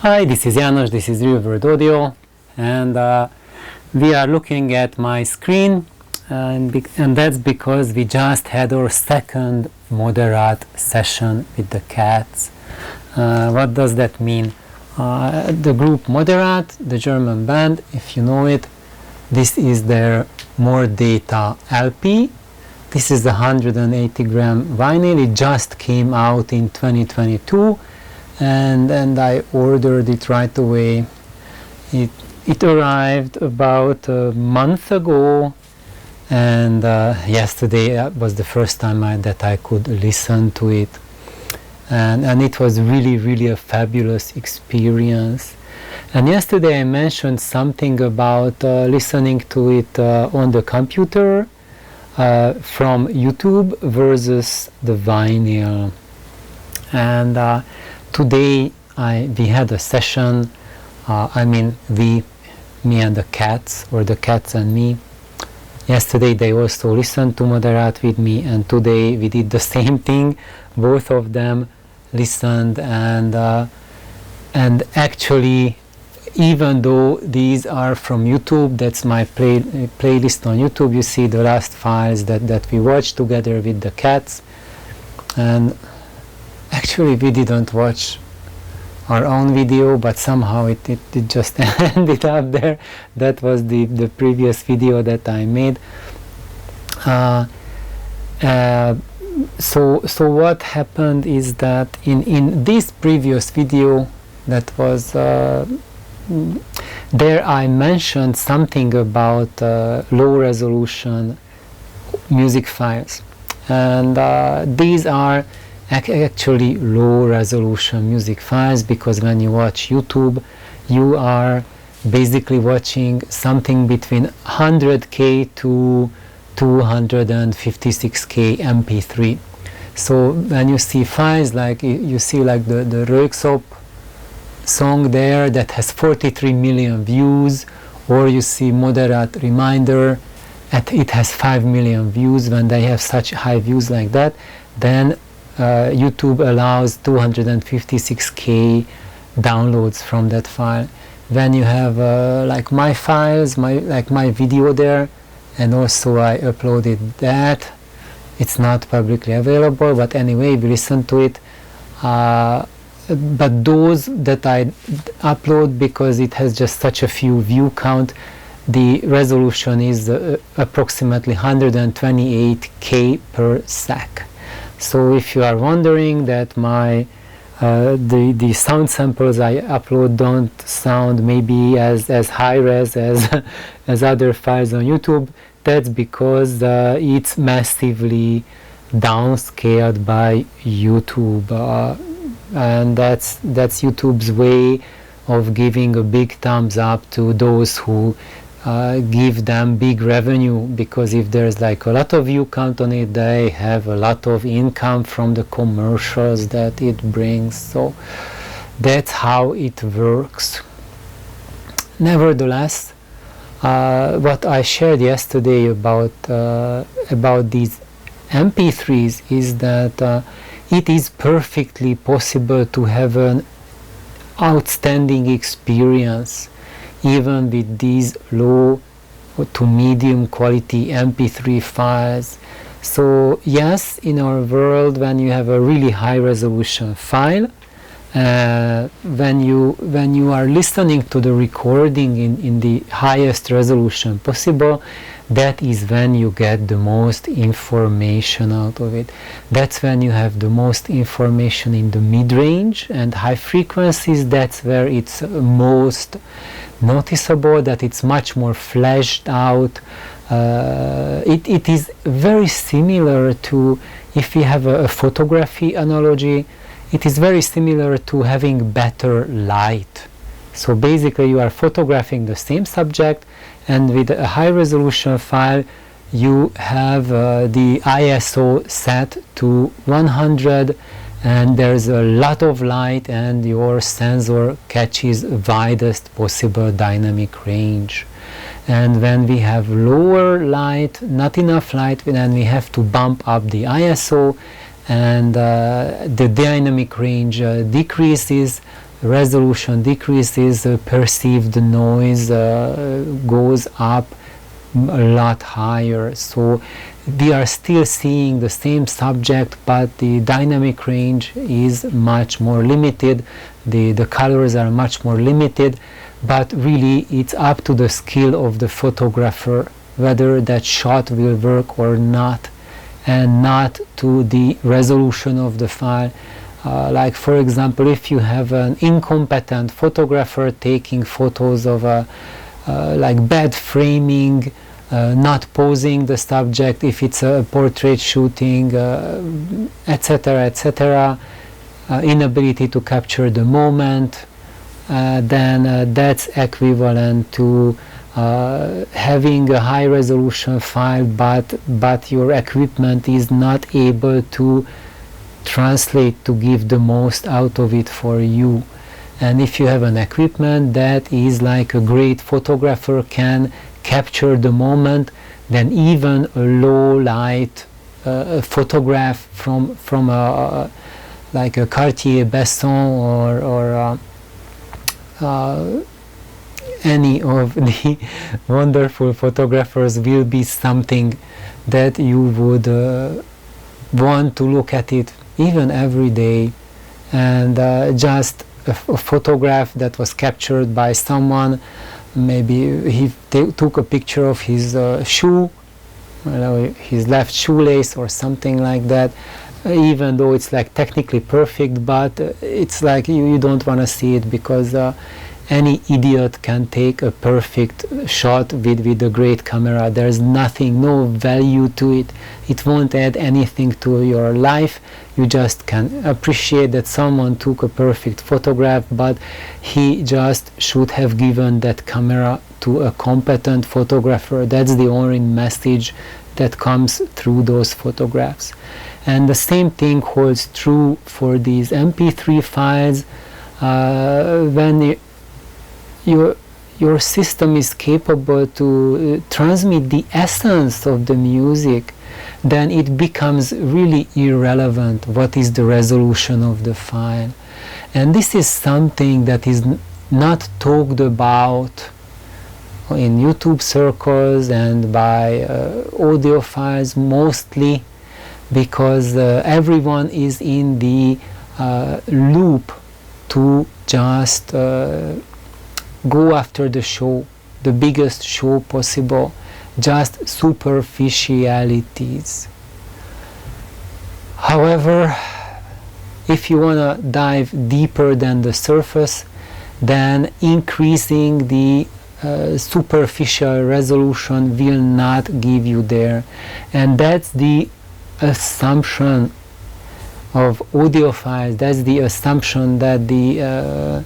Hi, this is János, this is Real World Audio, and we are looking at my screen, and that's because we just had our second Moderat session with the cats. What does that mean? The group Moderat, the German band, if you know it, this is their More Data LP. This is a 180 gram vinyl. It just came out in 2022. And I ordered it right away. It arrived about a month ago, and yesterday was the first time that I could listen to it, and it was really a fabulous experience. And yesterday I mentioned something about listening to it on the computer from YouTube versus the vinyl. And today we had a session, me and the cats, or the cats and me. Yesterday they also listened to Moderat with me, and today we did the same thing. Both of them listened, and actually, even though these are from YouTube, that's my playlist on YouTube, you see the last files that we watched together with the cats. And actually we didn't watch our own video, but somehow it just ended up there. That was the previous video that I made. So what happened is that in this previous video that was there, I mentioned something about low resolution music files, and these are actually low resolution music files, because when you watch YouTube you are basically watching something between 100k to 256k MP3. So when you see files like you see like the Röyksopp song there that has 43 million views, or you see Moderat Reminder it has 5 million views. When they have such high views like that, then YouTube allows 256k downloads from that file. When you have like my files, my video there, and also I uploaded that, it's not publicly available, but anyway we listen to it. But those that I upload, because it has just such a few view count, the resolution is approximately 128k per sec. So if you are wondering that my the sound samples I upload don't sound maybe as high res as other files on YouTube, that's because it's massively downscaled by YouTube, and that's YouTube's way of giving a big thumbs up to those who give them big revenue, because if there's like a lot of view count on it, they have a lot of income from the commercials that it brings. So that's how it works. Nevertheless, what I shared yesterday about these MP3s is that it is perfectly possible to have an outstanding experience even with these low to medium quality MP3 files. So yes, in our world, when you have a really high resolution file, when you are listening to the recording in the highest resolution possible, that is when you get the most information out of it. That's when you have the most information in the mid-range and high frequencies. That's where it's most noticeable, that it's much more fleshed out. It is very similar to, if we have a photography analogy, it is very similar to having better light. So basically you are photographing the same subject, and with a high resolution file you have the ISO set to 100, and there's a lot of light, and your sensor catches widest possible dynamic range. And when we have lower light, not enough light, then we have to bump up the ISO, and the dynamic range decreases resolution decreases, perceived noise goes up a lot higher. So we are still seeing the same subject, but the dynamic range is much more limited, the colors are much more limited, but really it's up to the skill of the photographer whether that shot will work or not, and not to the resolution of the file. Like for example, if you have an incompetent photographer taking photos of like bad framing, not posing the subject if it's a portrait shooting, etc., etc., inability to capture the moment, then that's equivalent to having a high resolution file, but your equipment is not able to translate to give the most out of it for you. And if you have an equipment that is like a great photographer can capture the moment, then even a low light photograph from a like a Cartier-Bresson or any of the wonderful photographers will be something that you would want to look at it even every day. And just a photograph that was captured by someone, maybe he took a picture of his shoe, his left shoelace or something like that, even though it's like technically perfect, but it's like you don't want to see it, because any idiot can take a perfect shot with a great camera. There's nothing, no value to it. It won't add anything to your life. You just can appreciate that someone took a perfect photograph, but he just should have given that camera to a competent photographer. That's the only message that comes through those photographs. And the same thing holds true for these MP3 files. When your system is capable to transmit the essence of the music, then it becomes really irrelevant what is the resolution of the file. And this is something that is not talked about in YouTube circles and by audiophiles mostly, because everyone is in the loop to just go after the show, the biggest show possible, just superficialities. However, if you want to dive deeper than the surface, then increasing the superficial resolution will not give you there. And that's the assumption of audiophiles, that's the assumption that the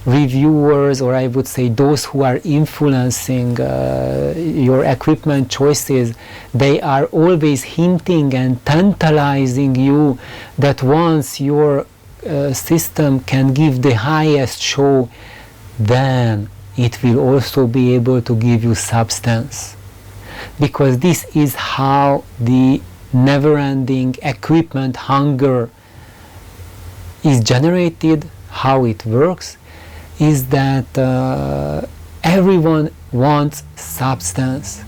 reviewers, or I would say those who are influencing your equipment choices, they are always hinting and tantalizing you that once your system can give the highest show, then it will also be able to give you substance. Because this is how the never-ending equipment hunger is generated, how it works, is that everyone wants substance,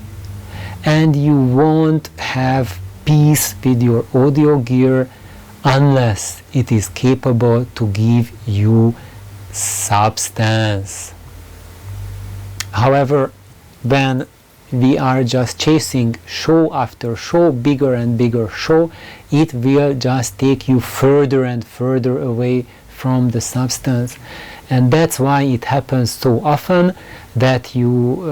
and you won't have peace with your audio gear unless it is capable to give you substance. However, when we are just chasing show after show, bigger and bigger show, it will just take you further and further away from the substance. And that's why it happens so often that you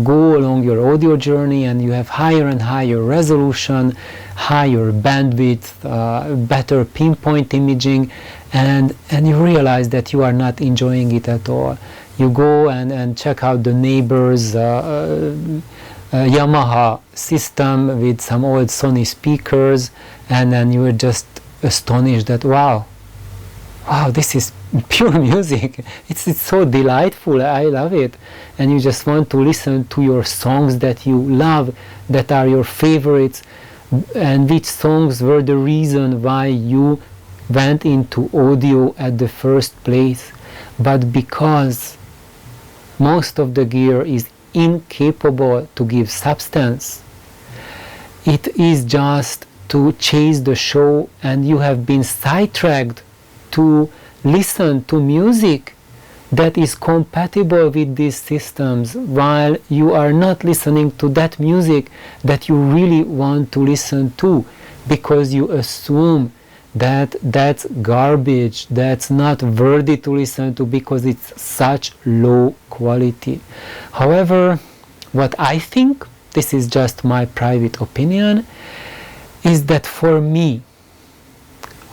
go along your audio journey and you have higher and higher resolution, higher bandwidth, better pinpoint imaging, and you realize that you are not enjoying it at all. You go and check out the neighbor's Yamaha system with some old Sony speakers, and then you are just astonished that wow, this is pure music. It's so delightful. I love it. And you just want to listen to your songs that you love, that are your favorites, and which songs were the reason why you went into audio at the first place. but because most of the gear is incapable to give substance, it is just to chase the show, and you have been sidetracked to listen to music that is compatible with these systems, while you are not listening to that music that you really want to listen to, because you assume that that's garbage, that's not worthy to listen to because it's such low quality. However, what I think, this is just my private opinion, is that for me,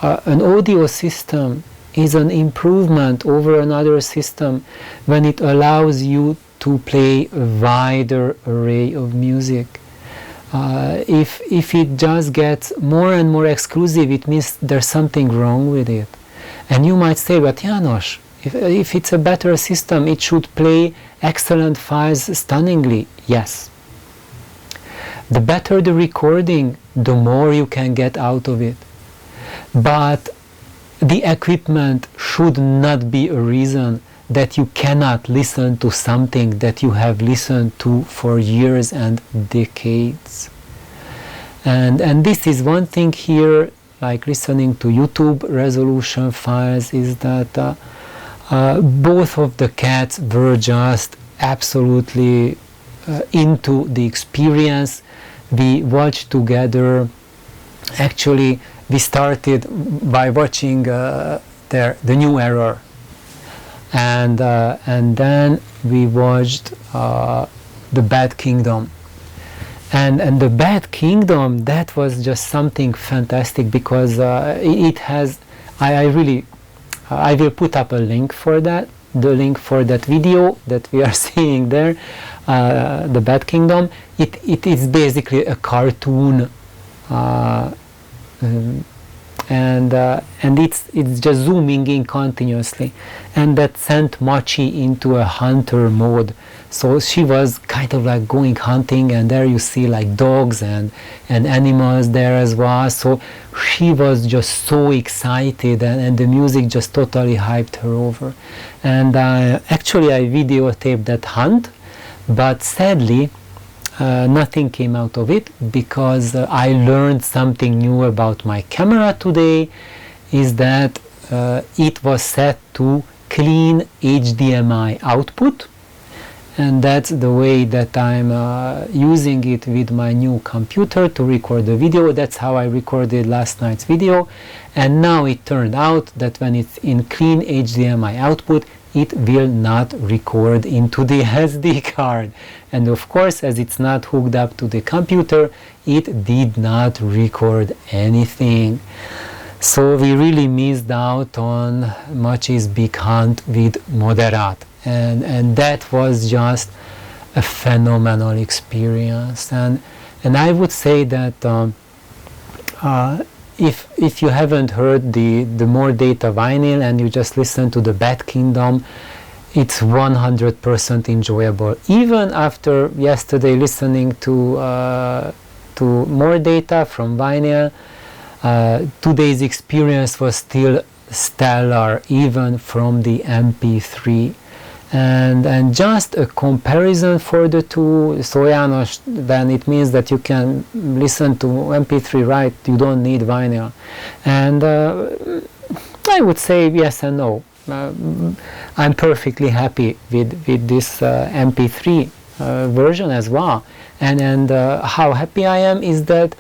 an audio system is an improvement over another system when it allows you to play a wider array of music. If it just gets more and more exclusive, it means there's something wrong with it. And you might say, but János, if it's a better system, it should play excellent files stunningly. Yes. The better the recording, the more you can get out of it. But the equipment should not be a reason that you cannot listen to something that you have listened to for years and decades. And this is one thing here, like listening to YouTube resolution files, is that both of the cats were just absolutely into the experience. We watched together. Actually, we started by watching the New Error, and then we watched the Bad Kingdom, and the Bad Kingdom, that was just something fantastic, because it has, I will put up a link for that, the link for that video that we are seeing there, the Bad Kingdom. It is basically a cartoon. And it's just zooming in continuously, and that sent Machi into a hunter mode. So she was kind of like going hunting, and there you see like dogs and animals there as well. So she was just so excited, and the music just totally hyped her over. And actually I videotaped that hunt, but sadly nothing came out of it, because I learned something new about my camera today, is that it was set to clean HDMI output, and that's the way that I'm using it with my new computer to record the video. That's how I recorded last night's video, and now it turned out that when it's in clean HDMI output, it will not record into the SD card. And of course, as it's not hooked up to the computer, it did not record anything. So we really missed out on Machi's big hunt with Moderat. And that was just a phenomenal experience. And I would say that if you haven't heard the More Data vinyl and you just listen to the Bad Kingdom, it's 100% enjoyable. Even after yesterday listening to More Data from vinyl, today's experience was still stellar, even from the MP3. And just a comparison for the two, so János, then it means that you can listen to MP3, right? You don't need vinyl. And I would say yes and no. I'm perfectly happy with this MP3 version as well. And how happy I am is that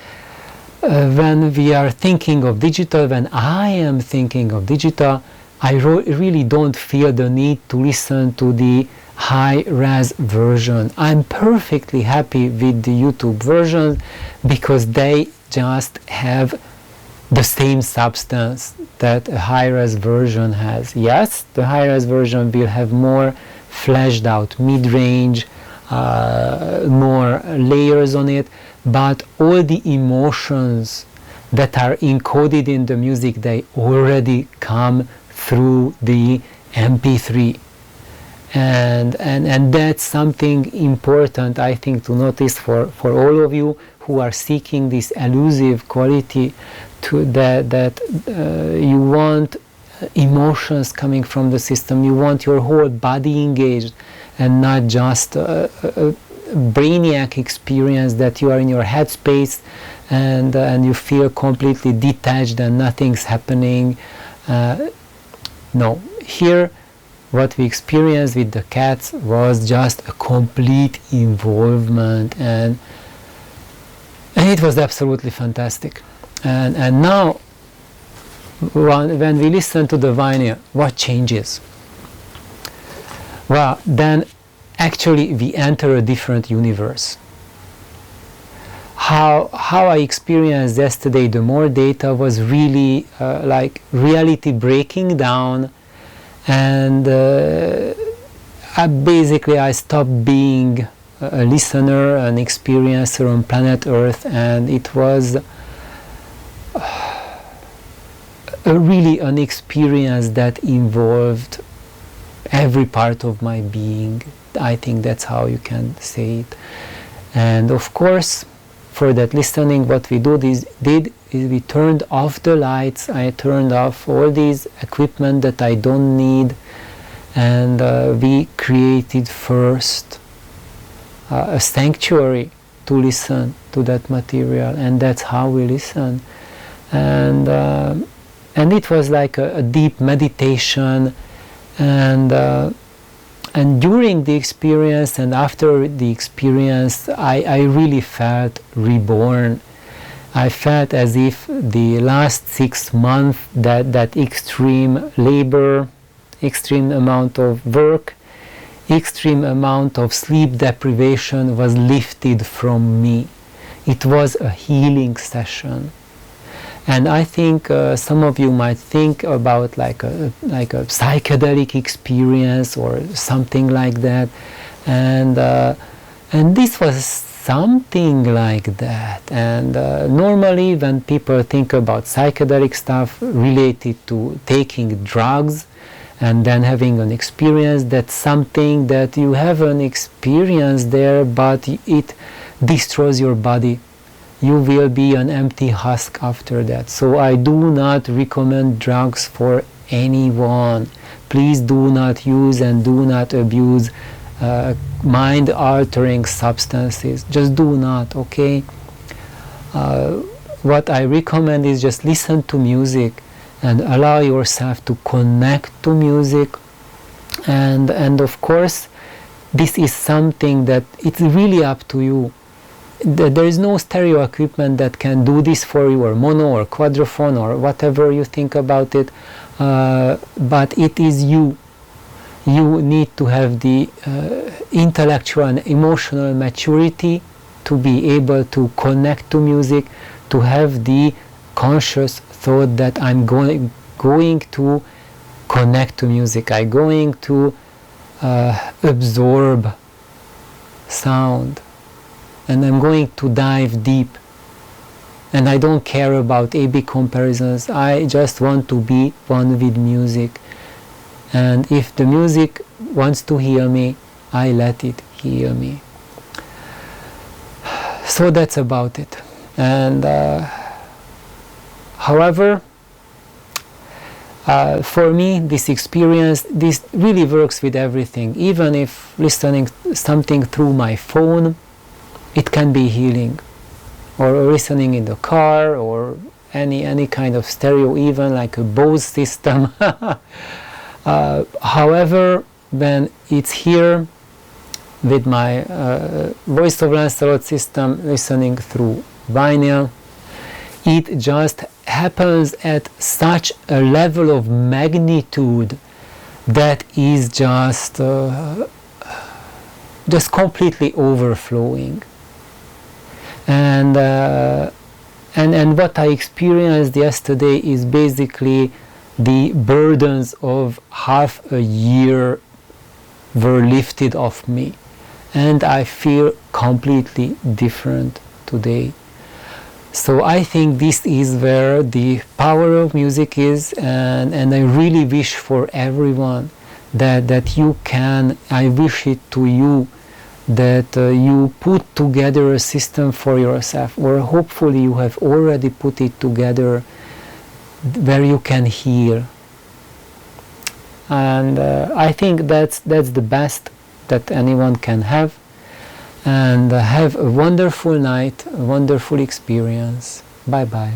when we are thinking of digital, when I am thinking of digital, I really don't feel the need to listen to the high-res version. I'm perfectly happy with the YouTube version, because they just have the same substance that a high-res version has. Yes, the high-res version will have more fleshed out mid-range, more layers on it, but all the emotions that are encoded in the music, they already come through the MP3, and that's something important, I think, to notice for all of you who are seeking this elusive quality, to that you want emotions coming from the system. You want your whole body engaged and not just a brainiac experience that you are in your headspace and you feel completely detached and nothing's happening. No, here what we experienced with the cats was just a complete involvement, and it was absolutely fantastic. And now when we listen to the vinyl, what changes? Well, then actually we enter a different universe. How I experienced yesterday, the more data was really like reality breaking down, and I stopped being a listener, an experiencer on planet Earth, and it was really an experience that involved every part of my being. I think that's how you can say it. And of course, for that listening, what we did is we turned off the lights. I turned off all these equipment that I don't need, and we created first a sanctuary to listen to that material, and that's how we listen. And it was like a deep meditation, and during the experience and after the experience, I really felt reborn. I felt as if the last 6 months, that extreme labor, extreme amount of work, extreme amount of sleep deprivation was lifted from me. It was a healing session. And I think some of you might think about like a psychedelic experience or something like that, and this was something like that. And normally when people think about psychedelic stuff related to taking drugs and then having an experience, that's something that you have an experience there, but it destroys your body. You will be an empty husk after that. So I do not recommend drugs for anyone. Please do not use and do not abuse mind-altering substances. Just do not, okay? What I recommend is just listen to music and allow yourself to connect to music. And of course, this is something that it's really up to you. There is no stereo equipment that can do this for you, or mono or quadrophone or whatever you think about it, but it is you. You need to have the intellectual and emotional maturity to be able to connect to music, to have the conscious thought that I'm going to connect to music, I'm going to absorb sound, and I'm going to dive deep, and I don't care about A-B comparisons. I just want to be one with music, and if the music wants to heal me, I let it heal me. So that's about it. And however, for me, this experience, this really works with everything. Even if listening something through my phone, it can be healing, or listening in the car, or any kind of stereo, even like a Bose system. However, when it's here with my voice over Lancelot system, listening through vinyl, it just happens at such a level of magnitude that is just completely overflowing. And what I experienced yesterday is basically the burdens of half a year were lifted off me, and I feel completely different today. So I think this is where the power of music is, and I really wish for everyone that you can, I wish it to you, that you put together a system for yourself, or hopefully you have already put it together, where you can heal, and I think that's the best that anyone can have. And have a wonderful night, a wonderful experience. Bye bye.